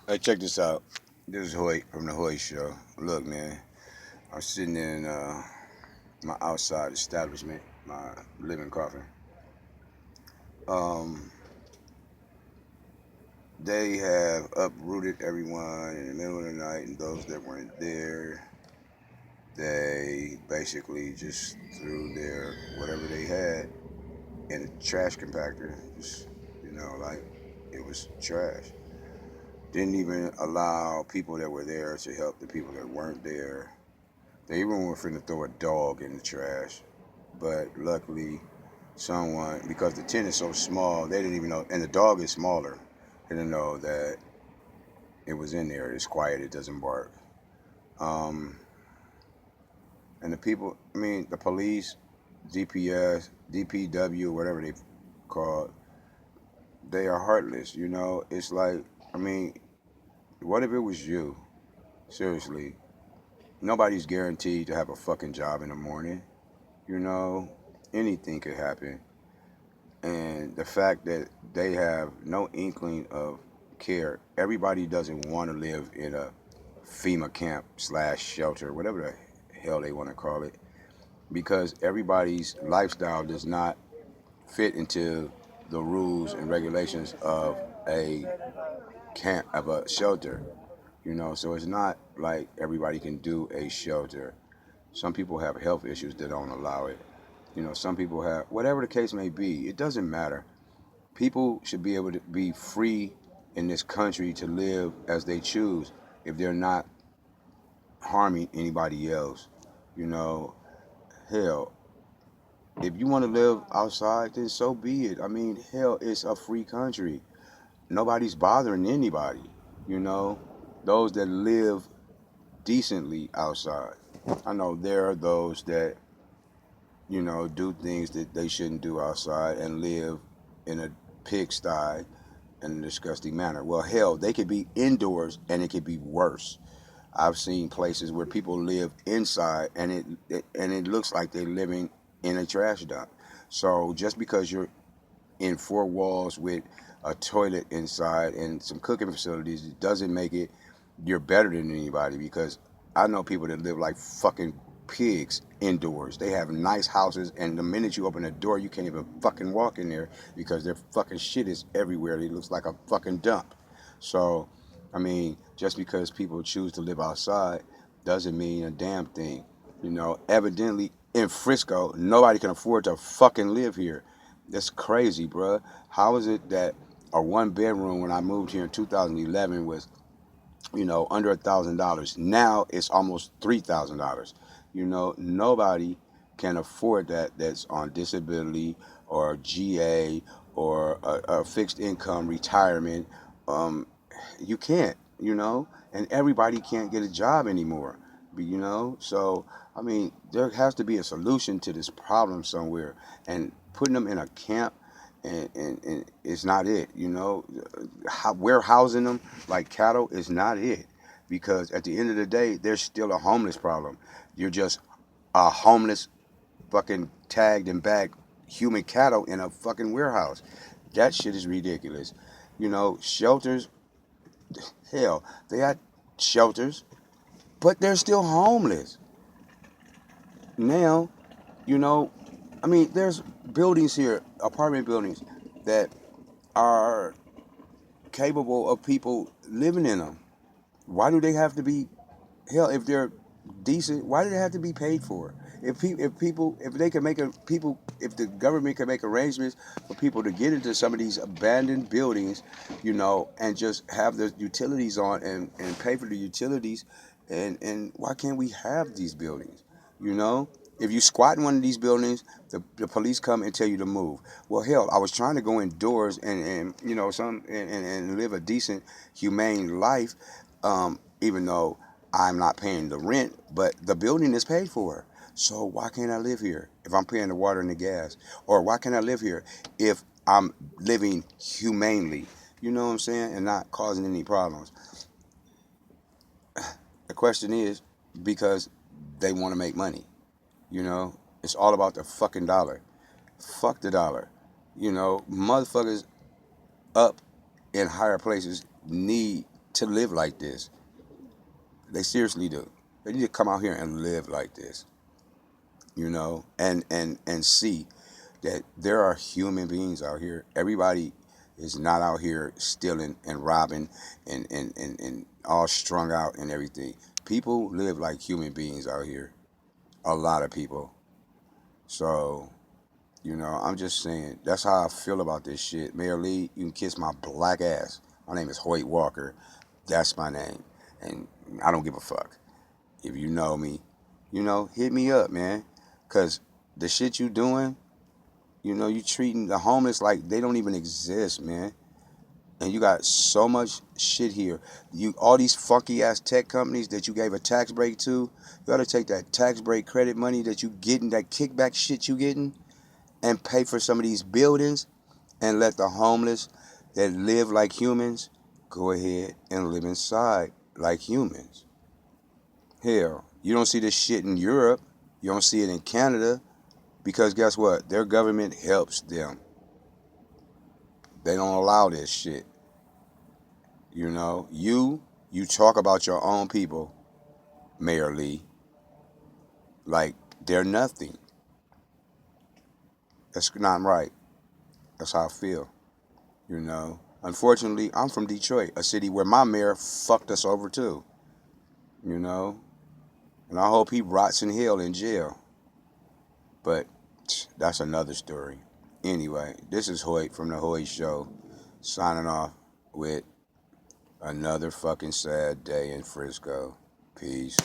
Hey, check this out. This is Hoyt from the Hoyt Show. Look, man, I'm sitting in my outside establishment, my living coffin. Um, they have uprooted everyone in the middle of the night, and those that weren't there, they basically just threw their whatever they had in a trash compactor. Just like it was trash. Didn't even allow people that were there to help the people that weren't there. They even were finna throw a dog in the trash, but luckily, someone, because the tent is so small, they didn't even know, and the dog is smaller, they didn't know that it was in there. It's quiet, it doesn't bark. Um, and the people, I mean, the police, DPS, DPW, whatever they call it, they are heartless. It's like, I mean, what if it was you? Seriously, nobody's guaranteed to have a fucking job in the morning. You know, anything could happen. And the fact that they have no inkling of care. Everybody doesn't want to live in a FEMA camp slash shelter, whatever the hell they want to call it, because everybody's lifestyle does not fit into the rules and regulations of a camp, of a shelter. So it's not like everybody can do a shelter. Some people have health issues that don't allow it. Some people have, whatever the case may be, it doesn't matter. People should be able to be free in this country to live as they choose if they're not harming anybody else. You know, hell, if you want to live outside, then so be it. I mean, hell, it's a free country. Nobody's bothering anybody. You know, those that live decently outside. I know there are those that, do things that they shouldn't do outside and live in a pigsty in a disgusting manner. Well, hell, they could be indoors and it could be worse. I've seen places where people live inside and it looks like they're living in a trash dump. So just because you're in four walls with a toilet inside and some cooking facilities, it doesn't make it you're better than anybody, because I know people that live like fucking pigs indoors. They have nice houses, and the minute you open the door, you can't even fucking walk in there because their fucking shit is everywhere. It looks like a fucking dump. So, I mean, just because people choose to live outside doesn't mean a damn thing. Evidently in Frisco, nobody can afford to fucking live here. That's crazy, bruh. How is it that a one bedroom when I moved here in 2011 was under $1,000. Now it's almost $3,000. Nobody can afford that. That's on disability or GA or a fixed income retirement. Um, you can't. And everybody can't get a job anymore. So I mean, there has to be a solution to this problem somewhere, and putting them in a camp and it's not it. Warehousing them like cattle is not it, because at the end of the day, there's still a homeless problem. You're just a homeless fucking tagged and bagged human cattle in a fucking warehouse. That shit is ridiculous. Shelters, hell, they got shelters, but they're still homeless. Now, you know, I mean, there's buildings here, apartment buildings, that are capable of people living in them. Why do they have to be, hell, if they're decent, why do they have to be paid for? If they can make if the government can make arrangements for people to get into some of these abandoned buildings, and just have the utilities on and pay for the utilities, and why can't we have these buildings? You know, if you squat in one of these buildings, the police come and tell you to move. Well, hell, I was trying to go indoors and and live a decent, humane life, even though I'm not paying the rent, but the building is paid for. So why can't I live here if I'm paying the water and the gas? Or why can't I live here if I'm living humanely? You know what I'm saying? And not causing any problems. The question is, because they want to make money. It's all about the fucking dollar. Fuck the dollar. Motherfuckers up in higher places need to live like this. They seriously do. They need to come out here and live like this, and see that there are human beings out here. Everybody is not out here stealing and robbing and all strung out and everything. People live like human beings out here. A lot of people. So, I'm just saying, that's how I feel about this shit. Mayor Lee, you can kiss my black ass. My name is Hoyt Walker. That's my name. And I don't give a fuck. If you know me, hit me up, man. Because the shit you doing, you treating the homeless like they don't even exist, man. And you got so much shit here. All these funky ass tech companies that you gave a tax break to, you ought to take that tax break credit money that you getting, that kickback shit you getting, and pay for some of these buildings and let the homeless that live like humans go ahead and live inside like humans. Hell, you don't see this shit in Europe. You don't see it in Canada because guess what? Their government helps them. They don't allow this shit. You talk about your own people, Mayor Lee, like they're nothing. That's not right. That's how I feel. Unfortunately, I'm from Detroit, a city where my mayor fucked us over too. You know, and I hope he rots in hell in jail. But that's another story. Anyway, this is Hoyt from the Hoyt Show, signing off with another fucking sad day in Frisco. Peace.